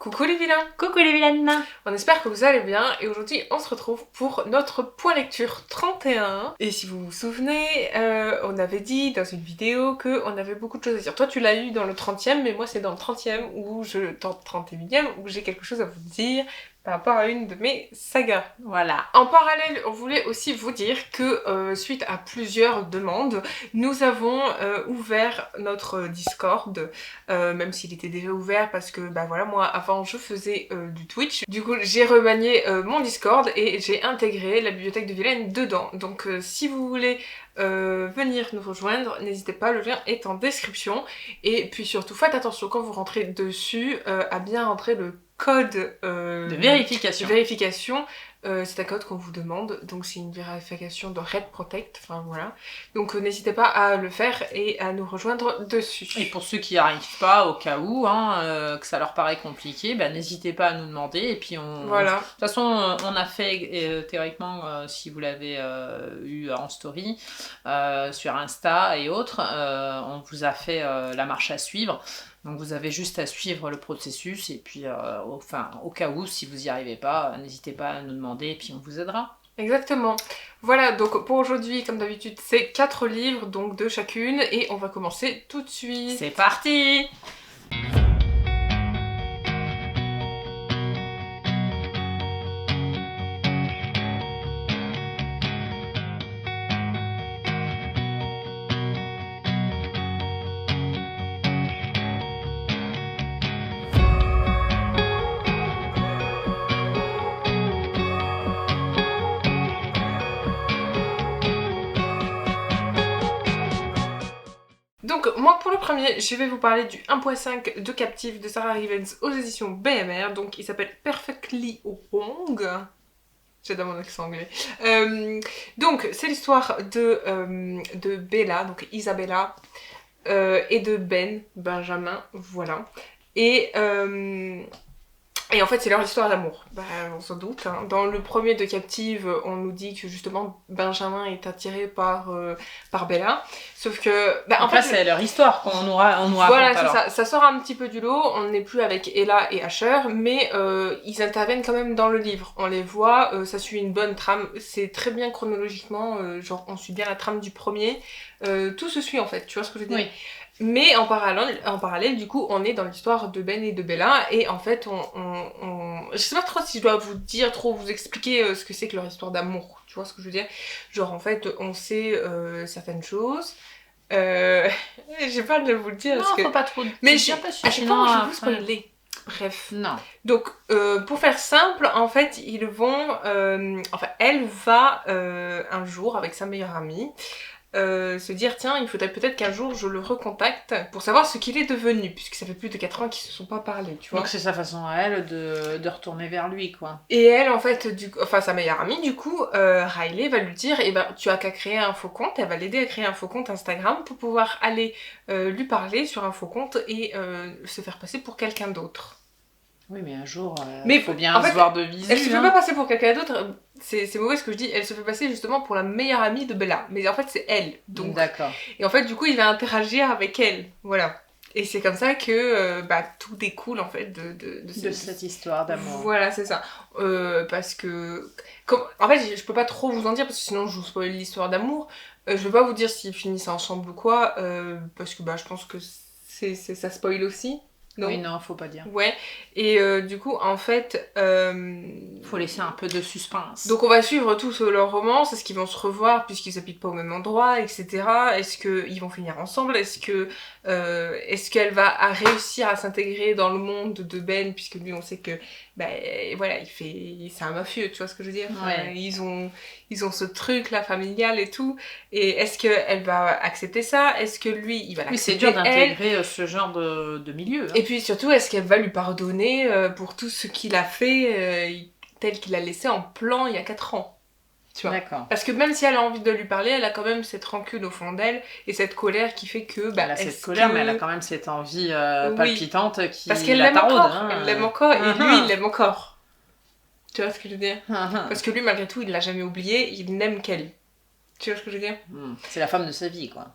Coucou les vilains! Coucou les vilaines! On espère que vous allez bien et aujourd'hui on se retrouve pour notre point lecture 31. Et si vous vous souvenez, on avait dit dans une vidéo qu'on avait beaucoup de choses à dire. Toi tu l'as eu dans le 30e, mais moi c'est dans le 30e ou dans le 31e où j'ai quelque chose à vous dire par rapport à une de mes sagas. Voilà. En parallèle, on voulait aussi vous dire que suite à plusieurs demandes, nous avons ouvert notre Discord, même s'il était déjà ouvert parce que bah voilà, moi avant je faisais du Twitch. Du coup j'ai remanié mon Discord et j'ai intégré la bibliothèque de Vilaine dedans. Donc si vous voulez venir nous rejoindre, n'hésitez pas, le lien est en description. Et puis surtout faites attention quand vous rentrez dessus à bien rentrer le code de vérification. C'est un code qu'on vous demande, donc c'est une vérification de Red Protect, enfin voilà. Donc n'hésitez pas à le faire et à nous rejoindre dessus. Et pour ceux qui n'y arrivent pas, au cas où, que ça leur paraît compliqué, bah, n'hésitez pas à nous demander. Et puis Voilà. De toute façon, on a fait théoriquement, si vous l'avez eu en story, sur Insta et autres, on vous a fait la marche à suivre. Donc vous avez juste à suivre le processus et puis au cas où, si vous n'y arrivez pas, n'hésitez pas à nous demander et puis on vous aidera. Exactement. Voilà, donc pour aujourd'hui, comme d'habitude, c'est 4 livres, donc 2 chacune, et on va commencer tout de suite. C'est parti! Donc moi pour le premier, je vais vous parler du 1.5 de Captive de Sarah Rivens aux éditions BMR, donc il s'appelle Perfectly Wrong. J'adore mon accent anglais. Donc c'est l'histoire de Bella, donc Isabella, et de Benjamin, voilà. Et en fait, c'est leur histoire d'amour. Bah, on s'en doute. Hein. Dans le premier de Captive, on nous dit que justement Benjamin est attiré par Bella. Sauf que. Bah, en fait, c'est leur histoire qu'on nous raconte. Voilà, c'est ça. Ça sort un petit peu du lot. On n'est plus avec Ella et Asher, mais ils interviennent quand même dans le livre. On les voit, ça suit une bonne trame. C'est très bien chronologiquement. Genre, on suit bien la trame du premier. Tout se suit en fait. Tu vois ce que je veux dire? Oui. Mais en parallèle, du coup, on est dans l'histoire de Ben et de Bella, et en fait, je sais pas trop si je dois vous expliquer ce que c'est que leur histoire d'amour, tu vois ce que je veux dire? Genre, en fait, on sait certaines choses, j'ai pas de vous le dire, non, parce que... faut pas trop... Mais à chaque fois, je vais vous spoiler. Bref. Non. Donc, pour faire simple, en fait, ils vont... elle va un jour, avec sa meilleure amie, se dire tiens, il faudrait peut-être qu'un jour je le recontacte pour savoir ce qu'il est devenu, puisque ça fait plus de 4 ans qu'ils se sont pas parlé, tu vois. Donc c'est sa façon à elle de retourner vers lui, quoi. Et elle, en fait, sa meilleure amie, du coup, Riley va lui dire eh ben, tu as qu'à créer un faux compte. Elle va l'aider à créer un faux compte Instagram pour pouvoir aller lui parler sur un faux compte et se faire passer pour quelqu'un d'autre. Oui, mais un jour, il faut bien se voir de visu. Elle se fait pas passer pour quelqu'un d'autre, c'est mauvais ce que je dis, elle se fait passer justement pour la meilleure amie de Bella. Mais en fait, c'est elle. Donc... D'accord. Et en fait, du coup, il va interagir avec elle. Voilà. Et c'est comme ça que tout découle en fait de cette histoire d'amour. Voilà, c'est ça. Parce que... En fait, je peux pas trop vous en dire parce que sinon je vous spoil l'histoire d'amour. Je veux pas vous dire s'ils finissent ensemble ou quoi, parce que je pense que ça spoil aussi. Non. Oui, non, faut pas dire. Ouais, et du coup, en fait... faut laisser un peu de suspense. Donc on va suivre tous leur romance, est-ce qu'ils vont se revoir puisqu'ils habitent pas au même endroit, etc. Est-ce qu'ils vont finir ensemble? Est-ce qu'elle va réussir à s'intégrer dans le monde de Ben, puisque lui, on sait que, voilà, c'est un mafieux, tu vois ce que je veux dire? Ouais. Ils ont ce truc-là familial et tout, et est-ce qu'elle va accepter ça? Est-ce que lui, il va l'accepter? Oui, c'est dur d'intégrer ce genre de milieu. Hein. Et puis surtout, est-ce qu'elle va lui pardonner pour tout ce qu'il a fait tel qu'il a laissé en plan il y a 4 ans? Tu vois. D'accord. Parce que même si elle a envie de lui parler, elle a quand même cette rancune au fond d'elle et cette colère qui fait que... elle a cette colère, mais elle a quand même cette envie palpitante qui parce qu'elle l'aime taraude. encore, elle l'aime encore, et lui, il l'aime encore. Tu vois ce que je veux dire? Parce que lui, malgré tout, il l'a jamais oublié, il n'aime qu'elle. Tu vois ce que je veux dire? C'est la femme de sa vie, quoi.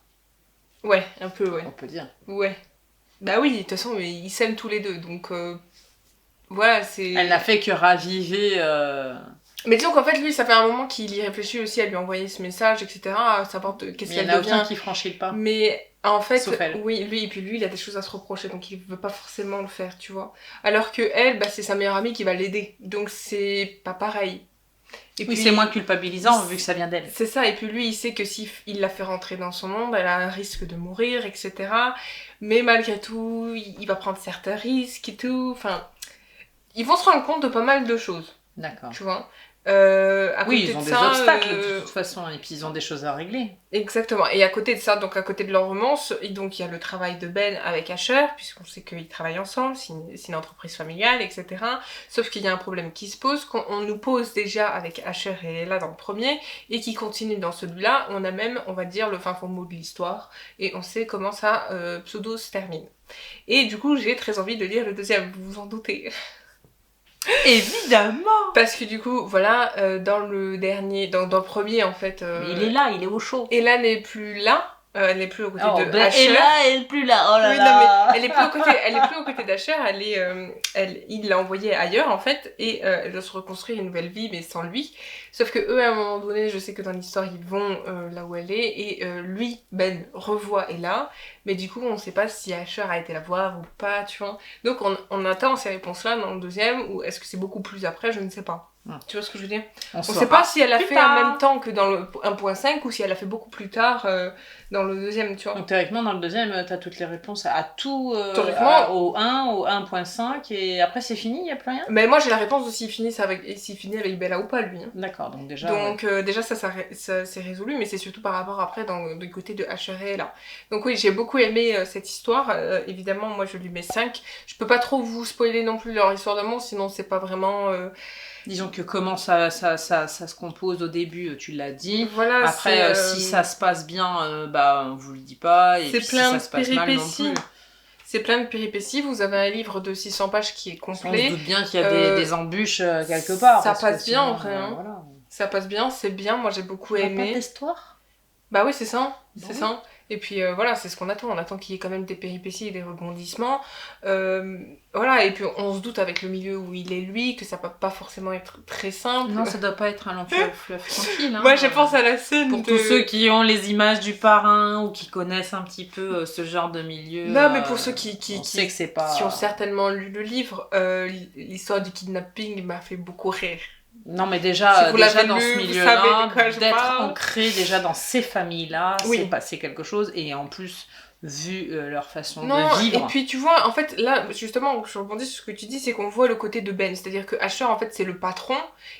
Ouais, un peu, ouais. On peut dire. Ouais. Bah oui, de toute façon, ils s'aiment tous les deux, donc... voilà, c'est... Elle n'a fait que raviver... Mais disons qu'en fait, lui, ça fait un moment qu'il y réfléchit aussi à lui envoyer ce message, etc. À savoir qu'est-ce Mais il qu'elle n'y en a devient. aucun qui franchit le pas. Mais en fait, Sauf elle. oui, lui, et puis lui, il a des choses à se reprocher, donc il veut pas forcément le faire, tu vois. Alors que elle, bah, c'est sa meilleure amie qui va l'aider, donc c'est pas pareil. Et Oui, puis, c'est moins culpabilisant vu que ça vient d'elle. c'est ça, et puis lui, il sait que si il la fait rentrer dans son monde, elle a un risque de mourir, etc. Mais malgré tout, il va prendre certains risques et tout, enfin... Ils vont se rendre compte de pas mal de choses. D'accord. Tu vois. Oui, ils ont des obstacles de toute façon, et puis ils ont des choses à régler. Exactement. Et à côté de ça, donc à côté de leur romance, donc il y a le travail de Ben avec Asher, puisqu'on sait qu'ils travaillent ensemble, c'est une entreprise familiale, etc. Sauf qu'il y a un problème qui se pose, qu'on nous pose déjà avec Asher et Ella dans le premier, et qui continue dans celui-là. On a même, on va dire, le fin fond mot de l'histoire, et on sait comment ça pseudo se termine. Et du coup, j'ai très envie de lire le deuxième, vous vous en doutez. Évidemment. Parce que du coup, voilà, dans le dernier, dans le premier en fait... Mais il est là, il est au chaud. Ella n'est plus là, elle n'est plus aux côtés de ben Asher. Ella, elle est plus là, oh là Oui, là. non, mais elle est plus aux côtés d'Asher, il l'a envoyée ailleurs en fait, et elle doit se reconstruire une nouvelle vie, mais sans lui. Sauf que eux, à un moment donné, je sais que dans l'histoire, ils vont là où elle est, et lui, Ben, revoit Ella, mais du coup, on sait pas si Asher a été la voir ou pas, tu vois. Donc on attend ces réponses-là dans le deuxième, ou est-ce que c'est beaucoup plus après, je ne sais pas. Tu vois ce que je veux dire? On sait pas si elle a fait en même temps que dans le 1.5 ou si elle a fait beaucoup plus tard dans le deuxième, tu vois. Donc théoriquement, dans le deuxième, t'as toutes les réponses à tout, au 1, au 1.5, et après c'est fini, il n'y a plus rien? Mais moi j'ai la réponse de s'il finit avec Bella ou pas, lui. Hein. D'accord, donc déjà... Donc déjà ça c'est résolu, mais c'est surtout par rapport après du côté de Asher et Ella. Donc oui, j'ai beaucoup aimé cette histoire. Évidemment, moi je lui mets 5. Je peux pas trop vous spoiler non plus leur histoire d'amour, sinon c'est pas vraiment... Disons que comment ça se compose au début, tu l'as dit. Voilà, après, si ça se passe bien, bah on vous le dit pas. Et puis si ça se passe mal non plus. C'est plein de péripéties. Vous avez un livre de 600 pages qui est complet. On se doute bien qu'il y a des embûches quelque part. Ça passe bien en vrai. Voilà. Ça passe bien, c'est bien. Moi j'ai beaucoup aimé. Pas d'histoire. Bah oui, c'est ça. C'est ça. Et puis voilà, c'est ce qu'on attend. On attend qu'il y ait quand même des péripéties et des rebondissements. Voilà, et puis on se doute avec le milieu où il est lui, que ça peut pas forcément être très simple. Non, ça doit pas être un long fleuve tranquille. Hein. Moi, je pense à la scène pour tous ceux qui ont les images du parrain ou qui connaissent un petit peu ce genre de milieu. Non, mais pour ceux qui ont certainement lu le livre, l'histoire du kidnapping m'a fait beaucoup rire. Non, mais déjà dans ce milieu-là, d'être ancré déjà dans ces familles-là, c'est quelque chose. Et en plus, vu leur façon de vivre... Et puis tu vois, en fait, là, justement, je rebondis sur ce que tu dis, c'est qu'on voit le côté de Ben. C'est-à-dire que Asher, en fait, c'est le patron,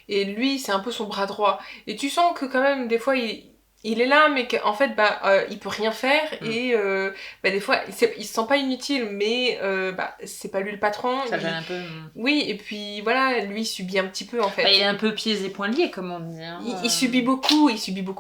et lui, c'est un peu son bras droit. Et tu sens que quand même, des fois, il est là, mais qu'en fait, il peut rien faire, et des fois, il se sent pas inutile, mais c'est pas lui le patron. Ça gêne un peu. Oui, et puis voilà, lui, il subit un petit peu, en fait. Il est un peu pieds et poings liés, comme on dit. Hein. Il subit beaucoup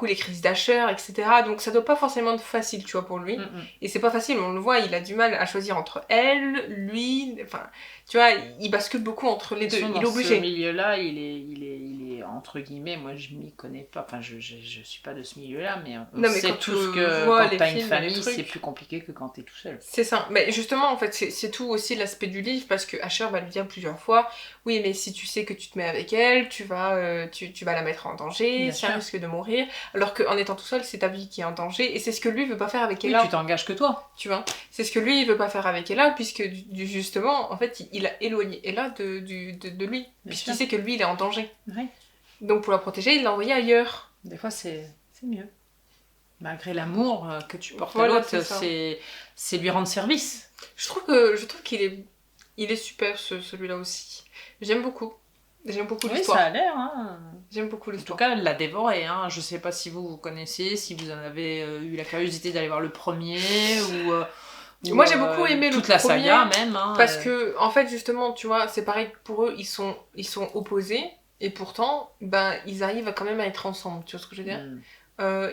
les crises d'Asher, etc. Donc ça doit pas forcément être facile, tu vois, pour lui. Et c'est pas facile, on le voit, il a du mal à choisir entre elle, lui, enfin... Tu vois, il bascule beaucoup entre les deux. Il est obligé. Dans ce milieu-là, il est entre guillemets, moi je m'y connais pas, enfin je suis pas de ce milieu-là, mais on sait tous que quand t'as une famille, c'est plus compliqué que quand t'es tout seul. C'est ça. Mais justement, en fait, c'est tout aussi l'aspect du livre, parce que Asher va lui dire plusieurs fois, oui, mais si tu sais que tu te mets avec elle, tu vas la mettre en danger, ça risque de mourir. Alors qu'en étant tout seul, c'est ta vie qui est en danger, et c'est ce que lui veut pas faire avec Ella. Oui, tu t'engages que toi. Tu vois. C'est ce que lui, il veut pas faire avec Ella, puisque justement, en fait, il a éloigné Ella de lui, puisqu'il sait que lui, il est en danger. Oui. Donc pour la protéger, il l'a envoyé ailleurs. Des fois, c'est mieux. Malgré l'amour que tu portes à l'autre, c'est lui rendre service. Je trouve qu'il est super, celui-là aussi. J'aime beaucoup l'histoire. Oui, ça a l'air. Hein. J'aime beaucoup l'histoire. En tout cas, elle l'a dévoré. Hein. Je sais pas si vous connaissez, si vous en avez eu la curiosité d'aller voir le premier ou... Moi j'ai beaucoup aimé toute le premier, la saga même hein, parce que en fait justement tu vois c'est pareil pour eux, ils sont opposés et pourtant ils arrivent quand même à être ensemble, tu vois ce que je veux dire.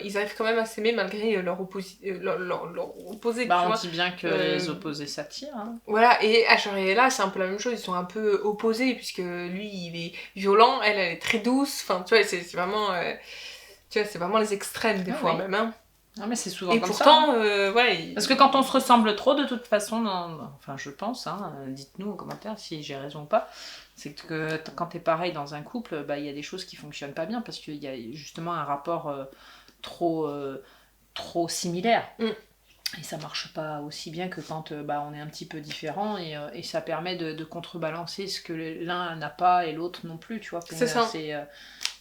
Ils arrivent quand même à s'aimer malgré leur opposé. On dit bien que les opposés s'attirent. Hein. Voilà, et Asher et Ella c'est un peu la même chose, ils sont un peu opposés puisque lui il est violent, elle est très douce, enfin tu vois c'est vraiment tu vois c'est vraiment les extrêmes des fois même hein. Ah, mais c'est souvent Et comme pourtant, ça. ouais. Parce que quand on se ressemble trop, de toute façon, enfin je pense, hein, dites-nous en commentaire si j'ai raison ou pas, c'est que quand t'es pareil dans un couple, bah, y a des choses qui fonctionnent pas bien parce qu'il y a justement un rapport trop, trop similaire. Et ça marche pas aussi bien que quand on est un petit peu différent et ça permet de contrebalancer ce que l'un n'a pas et l'autre non plus, tu vois. C'est ça.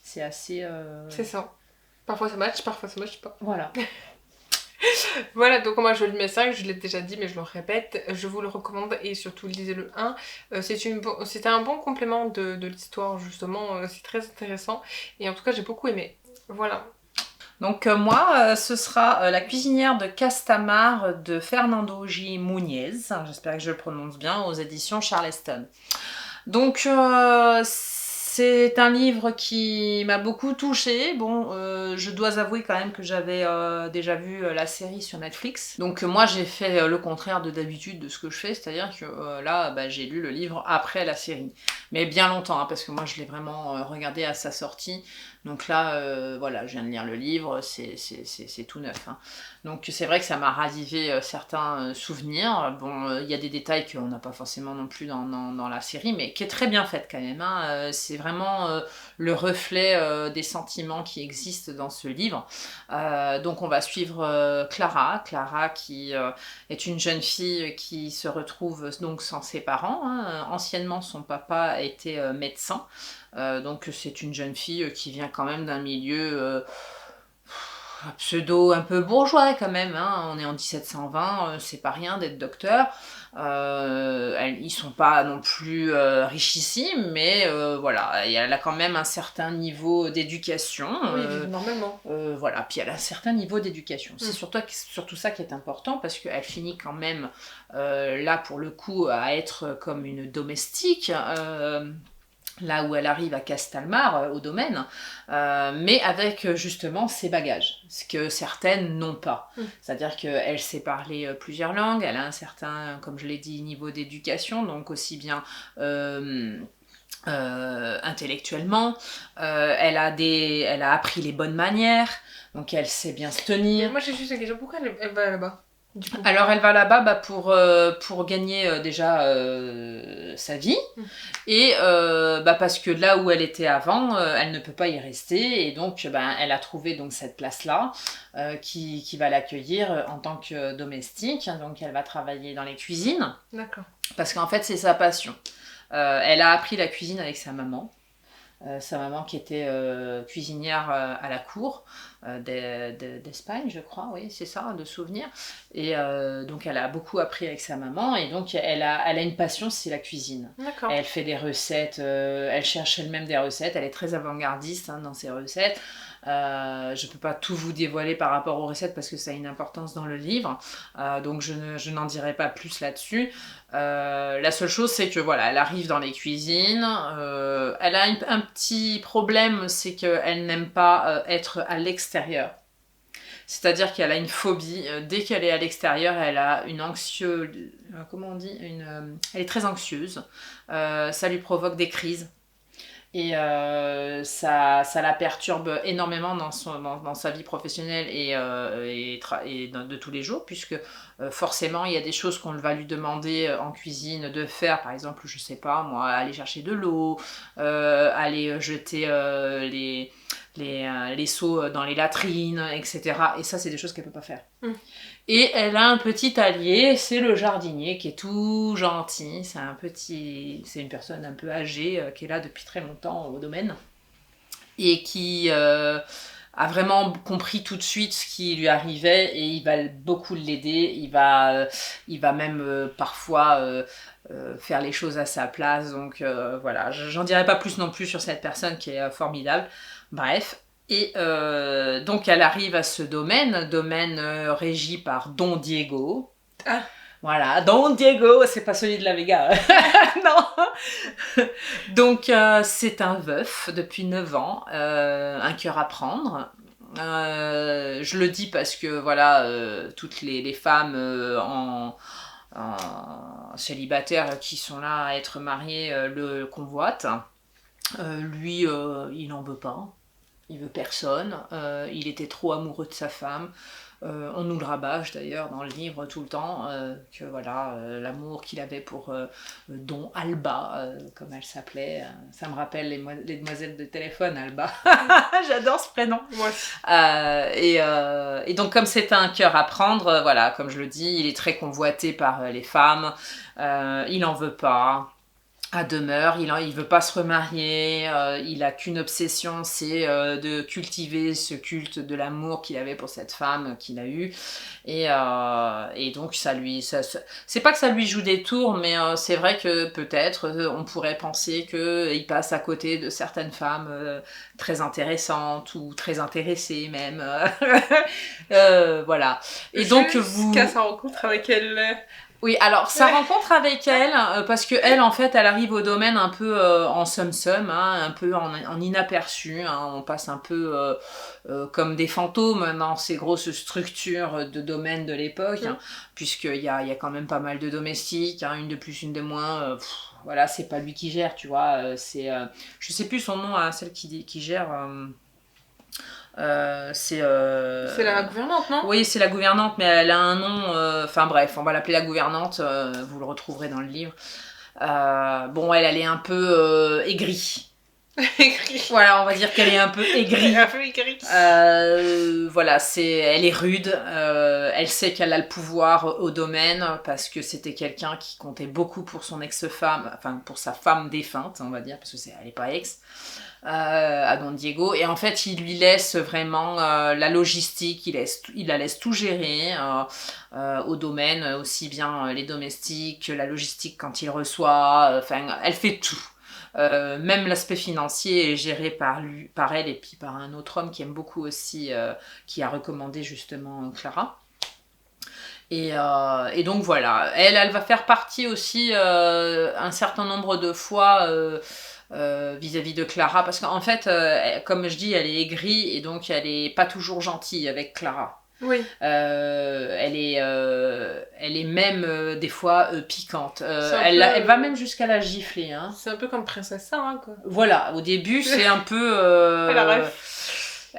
C'est assez... C'est ça. Parfois ça match, parfois ça match pas. Voilà. Voilà, donc moi je le mets 5, je l'ai déjà dit mais je le répète, je vous le recommande et surtout lisez le 1. C'était un bon complément de l'histoire justement, c'est très intéressant et en tout cas j'ai beaucoup aimé. Voilà. Donc moi, ce sera La cuisinière de Castamar de Fernando J. Muñez, j'espère que je le prononce bien, aux éditions Charleston. Donc c'est un livre qui m'a beaucoup touchée. Bon, je dois avouer quand même que j'avais déjà vu la série sur Netflix. Donc moi j'ai fait le contraire de d'habitude de ce que je fais, c'est-à-dire que là j'ai lu le livre après la série. Mais bien longtemps, hein, parce que moi je l'ai vraiment regardé à sa sortie. Donc là, voilà, je viens de lire le livre, c'est tout neuf. Hein. Donc c'est vrai que ça m'a ravivé certains souvenirs. Bon, il y a des détails qu'on n'a pas forcément non plus dans la série, mais qui est très bien faite quand même. Hein. C'est vraiment le reflet des sentiments qui existent dans ce livre. Donc on va suivre Clara qui est une jeune fille qui se retrouve donc sans ses parents. Hein. Anciennement, son papa était médecin. Donc c'est une jeune fille qui vient quand même d'un milieu pseudo un peu bourgeois quand même, hein. On est en 1720, c'est pas rien d'être docteur. Ils sont pas non plus richissimes, mais voilà, elle a quand même un certain niveau d'éducation. Oui, normalement. Voilà, puis elle a un certain niveau d'éducation. C'est surtout ça qui est important parce qu'elle finit quand même là pour le coup à être comme une domestique. Là où elle arrive à Castalmar, au domaine, mais avec justement ses bagages, ce que certaines n'ont pas. C'est-à-dire qu'elle sait parler plusieurs langues, elle a un certain, comme je l'ai dit, niveau d'éducation, donc aussi bien intellectuellement, elle a appris les bonnes manières, donc elle sait bien se tenir. Mais moi j'ai juste une question, pourquoi elle va là-bas du coup? Alors elle va là-bas pour gagner déjà sa vie et parce que là où elle était avant, elle ne peut pas y rester et donc elle a trouvé donc cette place-là qui va l'accueillir en tant que domestique. Donc elle va travailler dans les cuisines. D'accord. Parce qu'en fait c'est sa passion. Elle a appris la cuisine avec sa maman. Sa maman qui était cuisinière à la cour d'Espagne, je crois, oui, c'est ça, de souvenir. Et donc elle a beaucoup appris avec sa maman et donc elle a une passion, c'est la cuisine. D'accord. Elle fait des recettes, elle cherche elle-même des recettes, elle est très avant-gardiste dans ses recettes. Je peux pas tout vous dévoiler par rapport aux recettes parce que ça a une importance dans le livre, donc je n'en dirai pas plus là-dessus. La seule chose c'est que voilà, elle arrive dans les cuisines, elle a un petit problème, c'est qu'elle n'aime pas être à l'extérieur. C'est-à-dire qu'elle a une phobie, dès qu'elle est à l'extérieur, elle a une anxieuse, comment on dit, elle est très anxieuse, ça lui provoque des crises. Et ça la perturbe énormément dans sa vie professionnelle et de tous les jours, puisque forcément il y a des choses qu'on va lui demander en cuisine de faire, par exemple, je sais pas moi, aller chercher de l'eau, aller jeter les seaux dans les latrines, etc. Et ça, c'est des choses qu'elle peut pas faire. Et elle a un petit allié, c'est le jardinier qui est tout gentil. C'est une personne un peu âgée qui est là depuis très longtemps au domaine et qui a vraiment compris tout de suite ce qui lui arrivait et il va beaucoup l'aider. Il va même parfois faire les choses à sa place. Donc voilà, j'en dirai pas plus non plus sur cette personne qui est formidable. Bref. Et donc elle arrive à ce domaine régi par Don Diego. Ah. Voilà, Don Diego, c'est pas celui de la Vega. Non. Donc c'est un veuf depuis 9 ans, un cœur à prendre. Je le dis parce que voilà, toutes les femmes en célibataires qui sont là à être mariées le convoitent. Lui, il n'en veut pas. Il veut personne, il était trop amoureux de sa femme, On nous le rabâche d'ailleurs dans le livre tout le temps, que voilà, l'amour qu'il avait pour Don Alba, comme elle s'appelait. Ça me rappelle les demoiselles de téléphone, Alba. J'adore ce prénom. Moi aussi. Et donc comme c'est un cœur à prendre, voilà, comme je le dis, il est très convoité par les femmes. Il en veut pas. À demeure, il veut pas se remarier, il a qu'une obsession, c'est de cultiver ce culte de l'amour qu'il avait pour cette femme qu'il a eue, et donc c'est pas que ça lui joue des tours, mais c'est vrai que peut-être on pourrait penser qu'il passe à côté de certaines femmes très intéressantes ou très intéressées même, voilà. Et donc jusqu'à sa rencontre avec elle. Oui, alors sa rencontre avec elle, parce que elle en fait elle arrive au domaine un peu en somme-somme, hein, un peu en inaperçu, hein, on passe un peu comme des fantômes dans ces grosses structures de domaine de l'époque, hein, puisqu'il y a quand même pas mal de domestiques, hein, une de plus, une de moins, voilà, c'est pas lui qui gère, tu vois, je sais plus son nom à celle qui gère... c'est la gouvernante, non? Oui, c'est la gouvernante, mais elle a un nom. Enfin bref, on va l'appeler la gouvernante. Vous le retrouverez dans le livre. Bon, elle est un peu aigrie. Aigrie. Voilà, on va dire qu'elle est un peu aigrie. Un peu aigrie. Voilà, elle est rude. Elle sait qu'elle a le pouvoir au domaine parce que c'était quelqu'un qui comptait beaucoup pour son ex-femme, enfin pour sa femme défunte, on va dire, parce que elle est pas ex. À Don Diego, et en fait il lui laisse vraiment la logistique, il la laisse tout gérer au domaine, aussi bien les domestiques, la logistique quand il reçoit, enfin elle fait tout. Même l'aspect financier est géré par elle et puis par un autre homme qui aime beaucoup aussi, qui a recommandé justement Clara. Et donc voilà, elle va faire partie aussi un certain nombre de fois vis-à-vis de Clara, parce qu'en fait, comme je dis, elle est aigrie et donc elle est pas toujours gentille avec Clara. Oui. Elle est même des fois piquante. Elle va même jusqu'à la gifler. Hein. C'est un peu comme Princesse Sarah, quoi. Voilà, au début, c'est un peu... Elle arrive.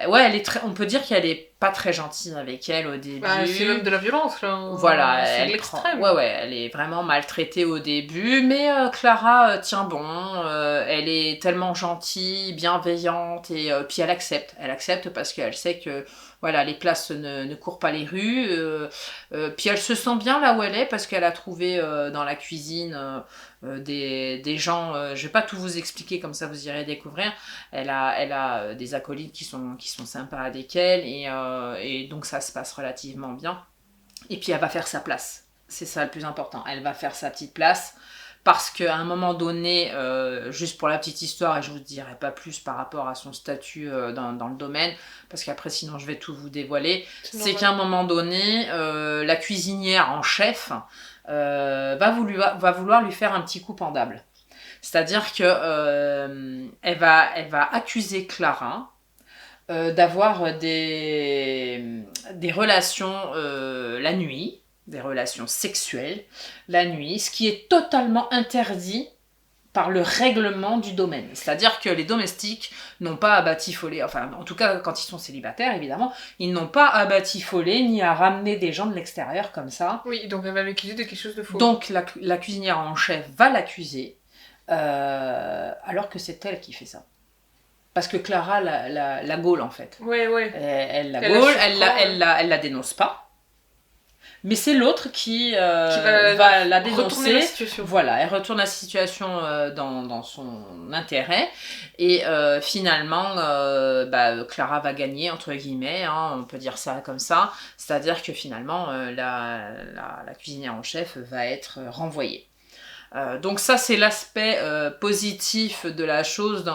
Ouais, on peut dire qu'elle est pas très gentille avec elle au début. Bah, c'est même de la violence, là. Voilà, c'est de l'extrême. Ouais, elle est vraiment maltraitée au début, mais Clara tient bon, elle est tellement gentille, bienveillante, et puis elle accepte. Elle accepte parce qu'elle sait que voilà, les places ne courent pas les rues, puis elle se sent bien là où elle est parce qu'elle a trouvé dans la cuisine des gens, je vais pas tout vous expliquer, comme ça vous irez découvrir. Elle a des acolytes qui sont sympas avec elle, et donc ça se passe relativement bien. Et puis elle va faire sa place, c'est ça le plus important, elle va faire sa petite place, parce qu'à un moment donné, juste pour la petite histoire, et je vous dirai pas plus par rapport à son statut dans le domaine, parce qu'après sinon je vais tout vous dévoiler, c'est qu'à un moment donné, la cuisinière en chef va vouloir lui faire un petit coup pendable. C'est-à-dire que elle va accuser Clara d'avoir des relations la nuit, des relations sexuelles la nuit, ce qui est totalement interdit par le règlement du domaine. C'est-à-dire que les domestiques n'ont pas à batifoler, enfin en tout cas quand ils sont célibataires évidemment, ils n'ont pas à batifoler ni à ramener des gens de l'extérieur comme ça. Oui, donc elle va l'accuser de quelque chose de faux. Donc la cuisinière en chef va l'accuser, alors que c'est elle qui fait ça. Parce que Clara la gaule en fait. Ouais. Elle la gaule, elle la dénonce pas. Mais c'est l'autre qui va la dénoncer. La situation. Voilà, elle retourne la situation dans son intérêt. Et finalement, Clara va gagner, entre guillemets, hein, on peut dire ça comme ça. C'est-à-dire que finalement, la cuisinière en chef va être renvoyée. Donc ça c'est l'aspect positif de la chose,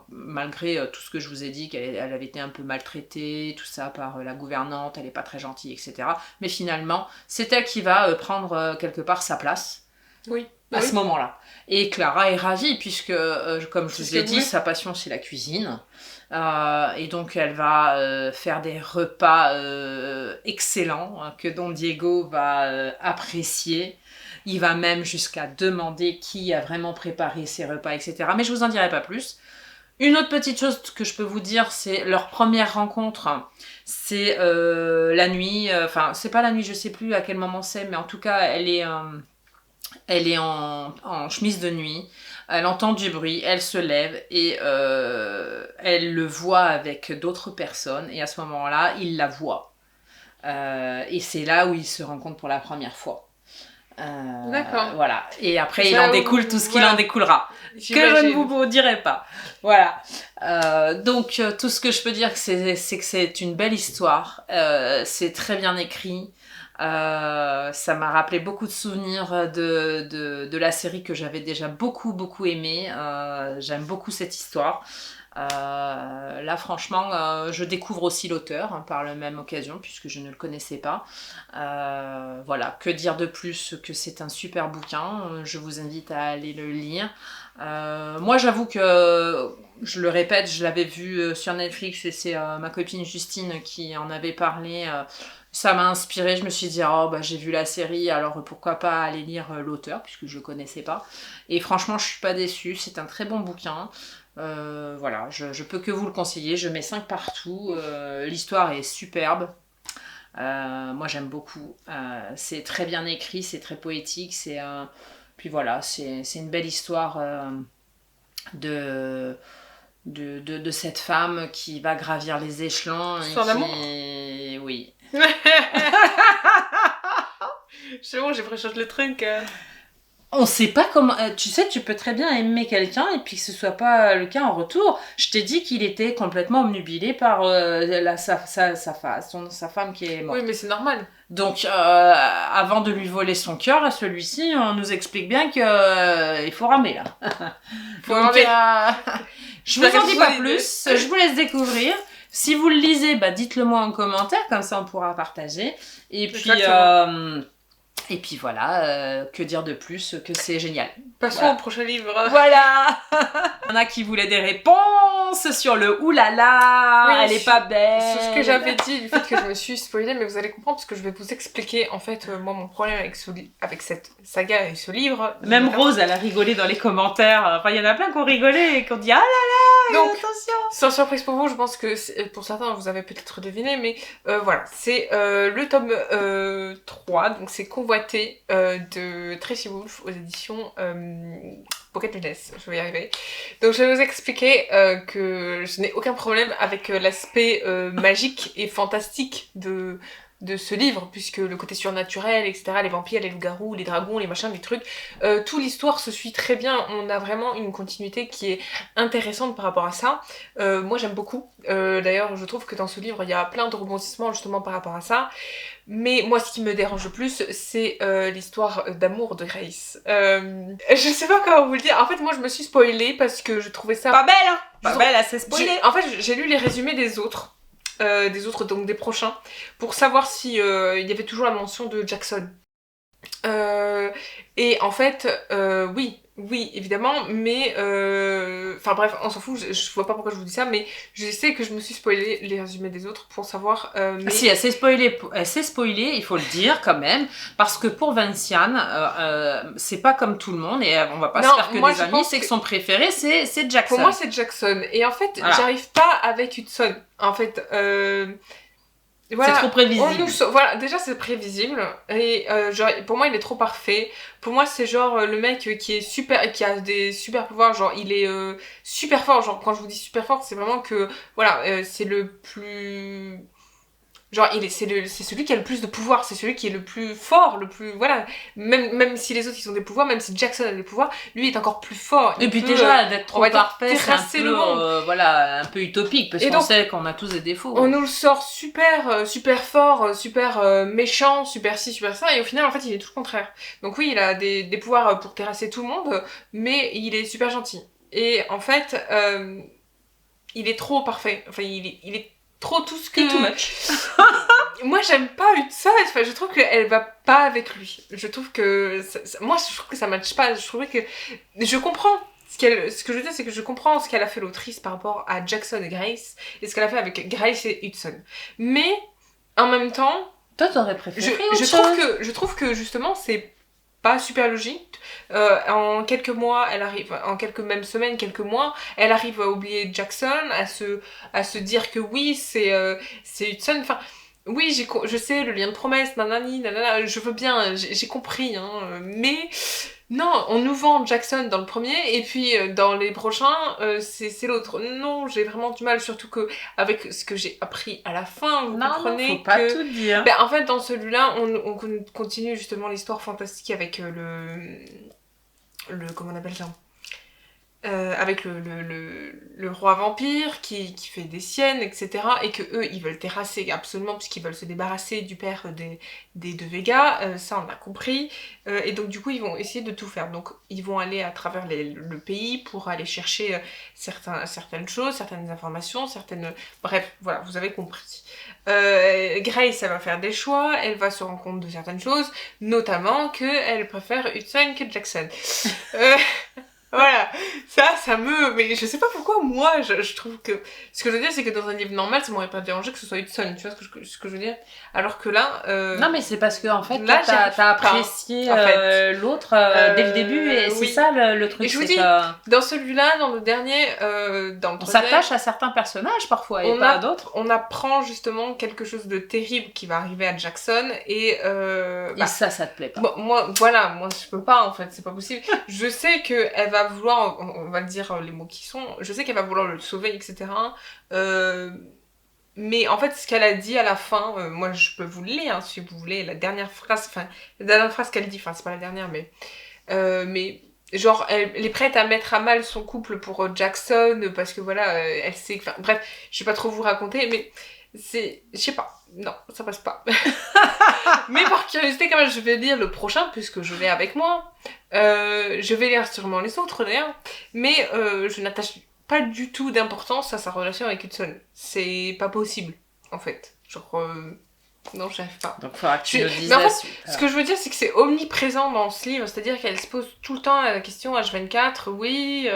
malgré tout ce que je vous ai dit, qu'elle avait été un peu maltraitée, tout ça par la gouvernante, elle est pas très gentille, etc. Mais finalement c'est elle qui va prendre quelque part sa place à ce moment-là. Et Clara est ravie puisque comme je vous ai dit, sa passion c'est la cuisine. Et donc elle va faire des repas excellents que Don Diego va apprécier. Il va même jusqu'à demander qui a vraiment préparé ces repas, etc. Mais je vous en dirai pas plus. Une autre petite chose que je peux vous dire, c'est leur première rencontre. C'est la nuit. Enfin, c'est pas la nuit, je sais plus à quel moment c'est, mais en tout cas, elle est en chemise de nuit. Elle entend du bruit, elle se lève et elle le voit avec d'autres personnes. Et à ce moment-là, il la voit. Et c'est là où ils se rencontrent pour la première fois. D'accord. Voilà. Et après, C'est il ça en où- découle tout ce qu'il voilà. en découlera. Que je ne J'imagine. vous dirai pas. Voilà. Donc, tout ce que je peux dire, c'est que c'est une belle histoire. C'est très bien écrit. Ça m'a rappelé beaucoup de souvenirs de la série que j'avais déjà beaucoup aimé. J'aime beaucoup cette histoire. Là, franchement, je découvre aussi l'auteur hein, par la même occasion, puisque je ne le connaissais pas. Voilà, que dire de plus que c'est un super bouquin. Je vous invite à aller le lire. Moi, j'avoue que, je le répète, je l'avais vu sur Netflix et c'est ma copine Justine qui en avait parlé. Ça m'a inspirée, je me suis dit, oh, bah, j'ai vu la série, alors pourquoi pas aller lire l'auteur, puisque je ne connaissais pas. Et franchement, je suis pas déçue, c'est un très bon bouquin. Voilà, je peux que vous le conseiller, je mets 5 partout, l'histoire est superbe. Moi j'aime beaucoup, c'est très bien écrit, c'est très poétique, puis voilà, c'est une belle histoire de, de cette femme qui va gravir les échelons. Histoire d'amour. Oui. C'est bon, j'ai préchangé le truc. On sait pas comment. Tu sais, tu peux très bien aimer quelqu'un et puis que ce soit pas le cas en retour. Je t'ai dit qu'il était complètement obnubilé par sa femme qui est morte. Oui, mais c'est normal. Donc, avant de lui voler son cœur à celui-ci, on nous explique bien que il faut ramer là. Faut Donc, ramer. je vous en dis pas plus. Je vous laisse découvrir. Si vous le lisez, bah dites-le moi en commentaire, comme ça on pourra partager. Et puis. Et puis voilà, que dire de plus que c'est génial. Passons au prochain livre. Voilà. Il y en a qui voulaient des réponses sur le oulala, Oui, elle est pas belle. C'est ce que j'avais dit du fait que je me suis spoilée, mais vous allez comprendre parce que je vais vous expliquer en fait moi mon problème avec cette saga et ce livre. Même Rose, elle a rigolé dans les commentaires. Enfin, il y en a plein qui ont rigolé et qui ont dit ah là là, donc, attention. Sans surprise pour vous, je pense que pour certains vous avez peut-être deviné, mais voilà, c'est le tome 3, donc c'est Convoité de Tracy Wolff aux éditions Pocket Lunes, je vais y arriver. Donc je vais vous expliquer que je n'ai aucun problème avec l'aspect magique et fantastique de ce livre, puisque le côté surnaturel, etc., les vampires, les loups-garous, les dragons, les machins, les trucs, toute l'histoire se suit très bien, on a vraiment une continuité qui est intéressante par rapport à ça. Moi j'aime beaucoup, d'ailleurs je trouve que dans ce livre il y a plein de rebondissements justement par rapport à ça, mais moi ce qui me dérange le plus c'est l'histoire d'amour de Grace. Je sais pas comment vous le dire, en fait moi je me suis spoilée parce que je trouvais ça... Pas belle, hein. Pas belle, elle s'est spoilée. En fait j'ai lu les résumés des autres, donc des prochains, pour savoir si il y avait toujours la mention de Jackson. Et en fait, oui, évidemment, mais enfin bref, on s'en fout, je vois pas pourquoi je vous dis ça, mais je sais que je me suis spoilé les résumés des autres pour savoir. Mais... Si, elle s'est spoilée, il faut le dire quand même, parce que pour Vinciane, c'est pas comme tout le monde, et on va pas se faire que des amis, c'est que son préféré, c'est Jackson. Pour moi, c'est Jackson, et en fait, voilà. J'arrive pas avec Hudson, en fait. Voilà, c'est trop prévisible. Voilà, déjà c'est prévisible et genre pour moi il est trop parfait. Pour moi c'est genre le mec qui est super, qui a des super pouvoirs, genre il est super fort. Genre quand je vous dis super fort, c'est vraiment que voilà, c'est le plus genre c'est celui qui a le plus de pouvoir, c'est celui qui est le plus fort, le plus voilà, même si les autres ils ont des pouvoirs, même si Jackson a des pouvoirs, lui est encore plus fort. Et puis déjà d'être trop parfait, c'est un peu le monde. voilà, un peu utopique parce qu'on sait qu'on a tous des défauts. On nous le sort super fort, super méchant, super ci, super ça, et au final en fait il est tout le contraire. Donc oui, il a des pouvoirs pour terrasser tout le monde, mais il est super gentil. Et en fait, il est trop parfait. Enfin, il est trop tout ce que... Et too much. Moi, j'aime pas Hudson. Enfin, je trouve qu'elle va pas avec lui. Je trouve que... Moi, je trouve que ça matche pas. Je trouvais que... Je comprends. Ce que je veux dire, c'est que je comprends ce qu'elle a fait l'autrice par rapport à Jackson et Grace, et ce qu'elle a fait avec Grace et Hudson. Mais, en même temps... Toi, t'aurais préféré je trouve que, justement, c'est pas super logique. En quelques mois, elle arrive, en quelques même semaines, quelques mois, elle arrive à oublier Jackson, à se dire que oui, c'est Hudson. Enfin, oui, je sais, le lien de promesse, nanani, nanana, je veux bien, j'ai compris, hein, mais non, on nous vend Jackson dans le premier, et puis dans les prochains, c'est l'autre. Non, j'ai vraiment du mal, surtout que avec ce que j'ai appris à la fin, vous comprenez faut pas tout dire. Ben, en fait, dans celui-là, on continue justement l'histoire fantastique avec comment on appelle ça, avec le roi vampire qui fait des siennes, etc. Et que eux, ils veulent terrasser absolument, puisqu'ils veulent se débarrasser du père des deux Vega. Ça, on a compris. Et donc, du coup, ils vont essayer de tout faire. Donc, ils vont aller à travers le pays pour aller chercher certaines choses, certaines informations, Bref, voilà, vous avez compris. Grace, elle va faire des choix, elle va se rendre compte de certaines choses, notamment qu'elle préfère Hudson que Jackson. Voilà, mais je sais pas pourquoi, moi, je trouve que... Ce que je veux dire, c'est que dans un livre normal, ça m'aurait pas dérangé que ce soit Hudson, tu vois ce que je veux dire? Alors que là... Non, mais c'est parce que, en fait, là, t'as apprécié en fait. l'autre dès le début, et c'est oui. ça le truc. Et je vous dis, dans celui-là, dans le dernier, dans le on troisième... s'attache à certains personnages, parfois, et pas à d'autres. On apprend, justement, quelque chose de terrible qui va arriver à Jackson, et ça te plaît pas. Moi, je peux pas, en fait, c'est pas possible. Je sais qu'elle va vouloir, on va dire les mots qui sont, je sais qu'elle va vouloir le sauver, etc. Mais en fait, ce qu'elle a dit à la fin, moi je peux vous le lire, hein, si vous voulez, la dernière phrase qu'elle dit, enfin c'est pas la dernière, mais genre, elle est prête à mettre à mal son couple pour Jackson, parce que voilà, elle sait, enfin bref, je vais pas trop vous raconter, mais je sais pas, non, ça passe pas. Mais par curiosité, quand même, je vais lire le prochain, puisque je l'ai avec moi. Je vais lire sûrement les autres, d'ailleurs. Mais je n'attache pas du tout d'importance à sa relation avec Hudson. C'est pas possible, en fait. Genre... non, j'arrive pas. Donc, il faudra que tu nous dises mais en la fait, suite. ce que je veux dire, c'est que c'est omniprésent dans ce livre. C'est-à-dire qu'elle se pose tout le temps la question H24, oui,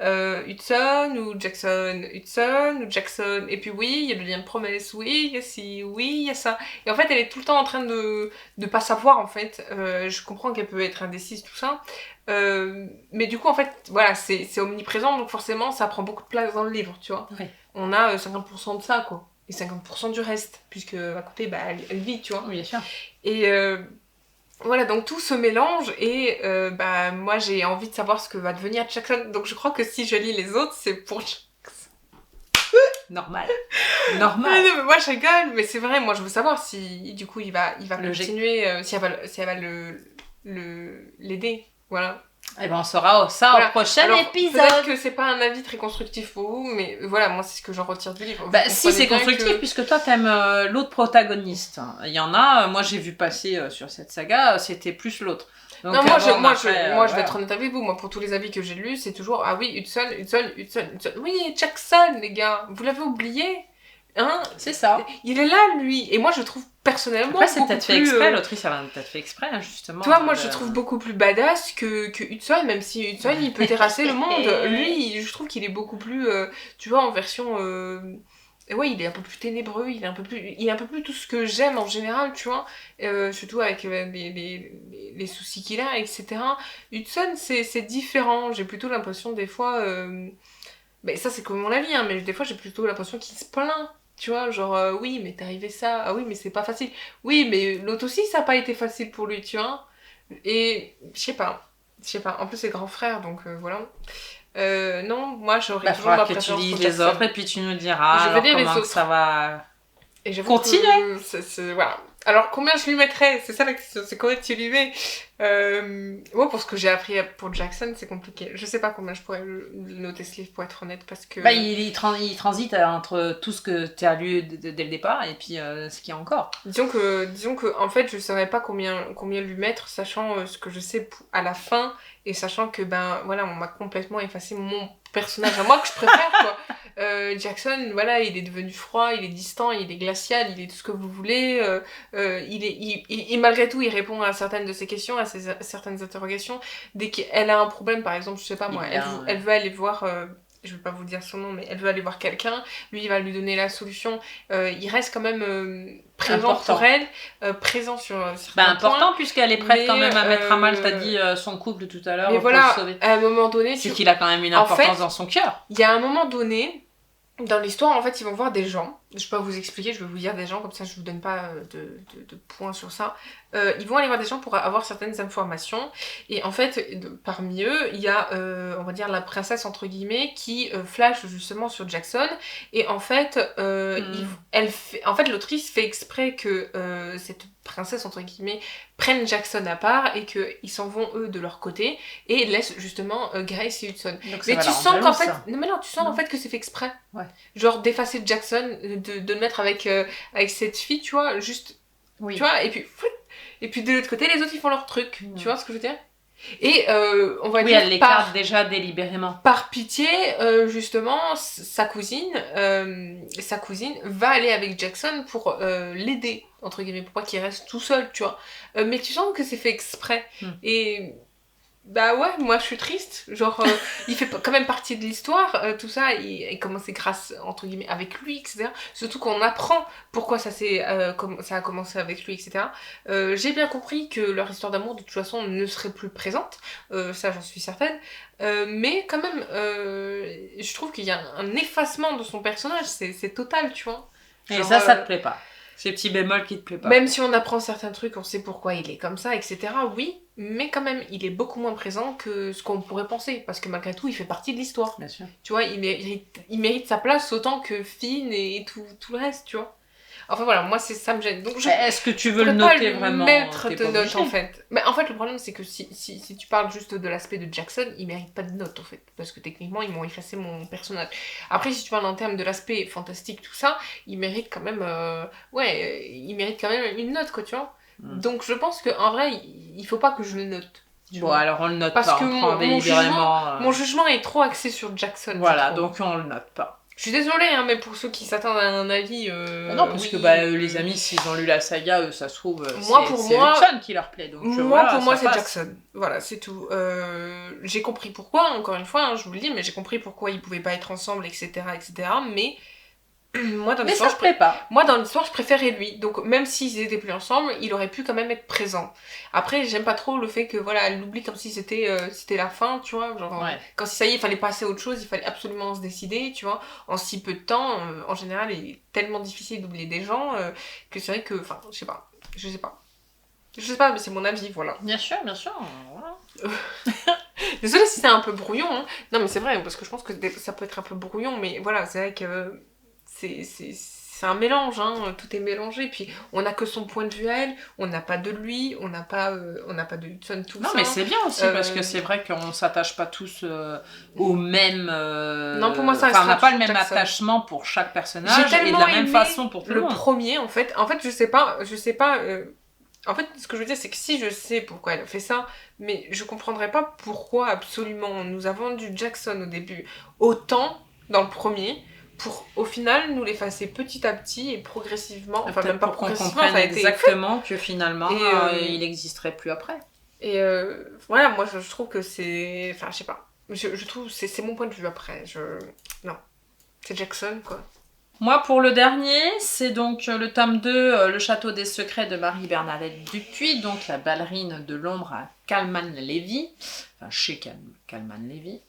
Hudson ou Jackson, Hudson ou Jackson. Et puis oui, il y a le lien de promesse, oui, il y a ci, oui, il y a ça. Et en fait, elle est tout le temps en train de pas savoir, en fait. Je comprends qu'elle peut être indécise, tout ça. Mais du coup, en fait, voilà, c'est omniprésent, donc forcément, ça prend beaucoup de place dans le livre, tu vois. Oui. On a 50% de ça, quoi. Et 50% du reste, puisque à côté, bah, elle vit, tu vois. Oui, bien sûr. Et voilà, donc tout se mélange, et bah, moi, j'ai envie de savoir ce que va devenir Jackson. Donc je crois que si je lis les autres, c'est pour... Normal. Non, mais moi, je rigole, mais c'est vrai, moi, je veux savoir si, du coup, il va continuer, si elle va l'aider, voilà. Et ben on saura ça voilà. Au prochain épisode. Peut-être que c'est pas un avis très constructif pour vous, mais voilà, moi c'est ce que j'en retire du livre. Bah si, c'est constructif puisque toi t'aimes l'autre protagoniste. Il y Anna, moi j'ai vu passer sur cette saga, c'était plus l'autre. Donc, non, moi je vais être honnête avec vous, moi pour tous les avis que j'ai lus, c'est toujours ah oui, Hudson. Oui, Jackson les gars, vous l'avez oublié? Hein? C'est ça. Il est là lui, et moi je trouve personnellement après c'est peut-être fait exprès, l'autrice elle a peut-être fait exprès justement. Toi, moi je trouve beaucoup plus badass que Hudson, même si Hudson il peut terrasser le monde. Lui, je trouve qu'il est beaucoup plus, tu vois, en version... ouais, il est un peu plus ténébreux, il est un peu plus tout ce que j'aime en général, tu vois, surtout avec les soucis qu'il a, etc. Hudson, c'est différent, j'ai plutôt l'impression des fois... mais ça c'est comme mon avis, hein, mais des fois j'ai plutôt l'impression qu'il se plaint. Tu vois, genre, oui, mais t'es arrivé ça, ah oui, mais c'est pas facile. Oui, mais l'autre aussi, ça a pas été facile pour lui, tu vois. Et, je sais pas. En plus, c'est grand frère, donc voilà. Non, moi, j'aurais toujours ma préférence pour Jackson. Que tu lises les autres, et puis tu nous diras alors comment que ça va continuer. Voilà. Alors, combien je lui mettrais? C'est ça la question, c'est combien tu lui mets? Moi, pour ce que j'ai appris pour Jackson, c'est compliqué. Je sais pas combien je pourrais le noter ce livre, pour être honnête, parce que... Bah, il transite entre tout ce que tu as lu dès le départ, et puis ce qu'il y a encore. Disons que en fait, je savais pas combien lui mettre, sachant ce que je sais à la fin, et sachant que, ben, voilà, on m'a complètement effacé mon personnage à moi, que je préfère, quoi. Jackson, voilà, il est devenu froid, il est distant, il est glacial, il est tout ce que vous voulez, et malgré tout, il répond à certaines de ses questions, à certaines interrogations. Dès qu'elle a un problème, par exemple, je sais pas moi, elle veut aller voir... je vais pas vous dire son nom, mais elle veut aller voir quelqu'un, lui il va lui donner la solution, il reste quand même présent Important. pour elle, présent sur certains Bah, important points. puisqu'elle est prête mais, quand même à mettre à mal, t'as dit, son couple tout à l'heure Mais pour voilà, le sauver. à un moment donné, C'est qu'il a quand même une importance dans son cœur. il y a un moment donné, dans l'histoire, en fait, ils vont voir des gens. Je peux pas vous expliquer, je vais vous dire des gens, comme ça je vous donne pas de points sur ça. Ils vont aller voir des gens pour avoir certaines informations. Et en fait, parmi eux, il y a, on va dire, la princesse, entre guillemets, qui flash justement sur Jackson. Et en fait, en fait l'autrice fait exprès que cette princesse, entre guillemets, prenne Jackson à part et qu'ils s'en vont, eux, de leur côté. Et laissent justement Grace et Hudson. Donc, Mais tu sens qu'en fait... Non, mais non, tu sens en fait que c'est fait exprès. Ouais. Genre d'effacer Jackson, de le mettre avec cette fille, tu vois, juste... Oui. Tu vois, et puis de l'autre côté, les autres, ils font leur truc. Tu vois ce que je veux dire? Et on va Oui, dire elle l'écarte déjà délibérément. par pitié, justement, sa cousine va aller avec Jackson pour l'aider, entre guillemets, pour pas qu'il reste tout seul, tu vois. Mais tu sens que c'est fait exprès. Et... Bah ouais, moi je suis triste. Genre, il fait quand même partie de l'histoire, tout ça, et comment c'est grâce, entre guillemets, avec lui, etc. Surtout qu'on apprend pourquoi ça a commencé avec lui, etc. J'ai bien compris que leur histoire d'amour, de toute façon, ne serait plus présente. Ça, j'en suis certaine. Mais quand même, je trouve qu'il y a un effacement de son personnage. C'est total, tu vois. Et Genre, ça te plaît pas. Ces petits bémols qui te plaît pas. Même si on apprend certains trucs, on sait pourquoi il est comme ça, etc. Oui, mais quand même, il est beaucoup moins présent que ce qu'on pourrait penser. Parce que malgré tout, il fait partie de l'histoire. Bien sûr. Tu vois, il mérite sa place autant que Finn et tout le reste, tu vois. Enfin voilà, moi ça me gêne. Donc est-ce que tu veux le noter vraiment? Mettre de note en fait. Mais en fait, le problème c'est que si tu parles juste de l'aspect de Jackson, il mérite pas de note en fait. Parce que techniquement, ils m'ont effacé mon personnage. Après, si tu parles en termes de l'aspect fantastique, tout ça, il mérite quand même. Il mérite quand même une note, quoi, tu vois. Donc je pense qu'en vrai, il faut pas que je le note. Bon, alors on le note parce pas. que mon jugement est trop axé sur Jackson. Voilà, donc on le note pas. Je suis désolée, hein, mais pour ceux qui s'attendent à un avis... non, parce que les amis, s'ils ont lu la saga, ça se trouve, c'est Hudson qui leur plaît. Donc, pour moi, c'est Jackson. Voilà, c'est tout. J'ai compris pourquoi, encore une fois, hein, je vous le dis, mais j'ai compris pourquoi ils pouvaient pas être ensemble, etc., etc., mais... Moi, dans l'histoire, je préférais lui. Donc, même s'ils étaient plus ensemble, il aurait pu quand même être présent. Après, j'aime pas trop le fait que, voilà, elle l'oublie comme si c'était la fin, tu vois. Genre, quand ça y est, il fallait passer à autre chose, il fallait absolument se décider, tu vois. En si peu de temps, en général, il est tellement difficile d'oublier des gens que c'est vrai que, enfin, je sais pas. Je sais pas, mais c'est mon avis, voilà. Bien sûr, voilà. Désolée si c'est un peu brouillon, hein. Non, mais c'est vrai, parce que je pense que ça peut être un peu brouillon, mais voilà, c'est vrai que... C'est un mélange, hein, tout est mélangé, puis on n'a que son point de vue à elle, on n'a pas de lui, on n'a pas de Hudson, tout ça. Non, mais c'est bien aussi, parce que c'est vrai qu'on s'attache pas tous au même... Non, pour moi, ça on n'a pas le même attachement pour chaque personnage, et de la même façon pour tout le monde. Le premier, en fait, je sais pas... En fait, ce que je veux dire, c'est que si je sais pourquoi elle a fait ça, mais je comprendrais pas pourquoi absolument nous avons vendu Jackson au début autant dans le premier, pour au final nous l'effacer petit à petit et progressivement, enfin même pas progressivement, ça a été exactement que finalement il n'existerait plus après. Et voilà, moi je trouve que c'est, enfin je sais pas, je trouve c'est mon point de vue après, non, c'est Jackson quoi. Moi pour le dernier, c'est donc le tome 2, Le Château des Secrets de Marie-Bernadette Dupuis, donc la ballerine de l'ombre à Calman-Lévy, enfin chez Calman-Lévy.